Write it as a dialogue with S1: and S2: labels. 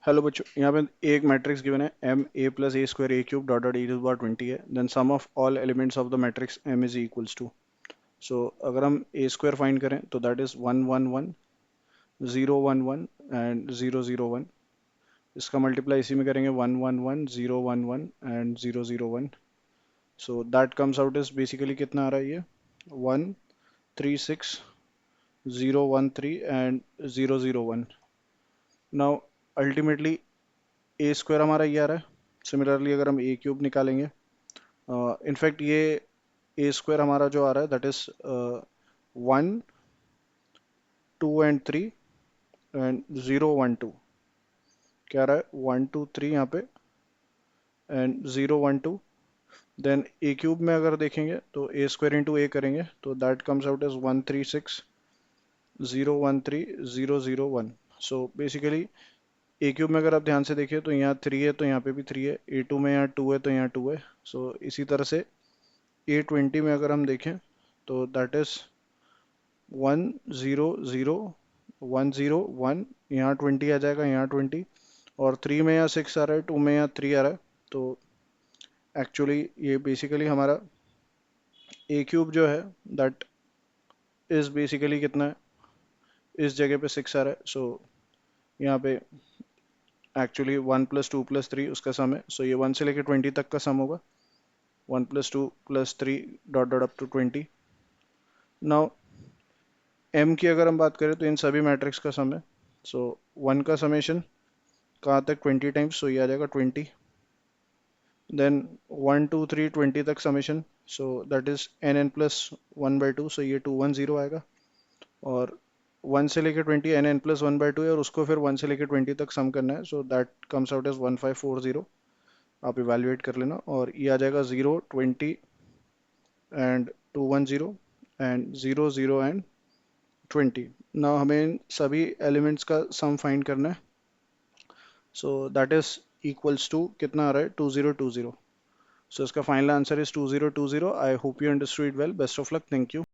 S1: Hello बच्चों, यहाँ पे एक मैट्रिक्स गिवन है M A plus A square A cube dot dot e to the power 20 है। Then sum of all elements of the matrix M is equals to. So अगर हम ए square find करें तो दैट इज 1 1 1 0 1 1 एंड 0 0 1। इसका multiply इसी में करेंगे 1 1 1 0 1 1 and 0 0 1। So that comes out is basically कितना आ रहा है ये 1 3 6 0 1 3 and 0 0 1। Now ultimately A square हमारा ये आ रहा है। सिमिलरली अगर हम ए क्यूब निकालेंगे, इनफैक्ट ये ए स्क्वायर हमारा जो आ रहा है दैट इज 1 2 एंड 3 एंड 0 1 2। क्या आ रहा है 1 2 3 यहाँ पे एंड 0 1 2। देन ए क्यूब में अगर देखेंगे तो ए स्क्वायर इंटू ए करेंगे तो that comes out as 1 3 6 0 1 3 0 0 1। So basically a cube में अगर आप ध्यान से देखिए तो यहाँ 3 है तो यहाँ पे भी 3 है, ए टू में यहाँ 2 है तो यहाँ 2 है। सो इसी तरह से A20 में अगर हम देखें तो दैट इज 1 0 0 1 0 1। यहाँ 20 आ जाएगा, यहाँ 20, और 3 में यहाँ 6 आ रहा है, 2 में यहाँ 3 आ रहा है। तो एक्चुअली ये बेसिकली हमारा ए क्यूब जो है दैट इज बेसिकली कितना है, इस जगह पे 6 आ रहा है। सो यहाँ पे एक्चुअली 1 + 2 + 3 उसका सम है। सो ये 1 से लेकर 20 तक का सम होगा, 1 + 2 + 3 dot dot up to 20। Now M की अगर हम बात करें तो इन सभी मैट्रिक्स का सम है। सो 1 का समेशन कहाँ तक 20 टाइम्स, सो ये आ जाएगा 20। देन 1 2 3 20 तक summation, so that is n n+1/2, सो ये 210 आएगा। और 1 से लेकर 20 n n+1/2 है और उसको फिर 1 से लेकर 20 तक सम करना है। So that comes out as 1540। आप इवेल्युएट कर लेना और ये आ जाएगा 0 20 एंड 210 एंड 0 0 एंड 20। ना हमें इन सभी एलिमेंट्स का सम फाइंड करना है। So that is equals to कितना आ रहा है 2020। सो इसका final answer is 2020। I hope you understood well. Best of luck. Thank you.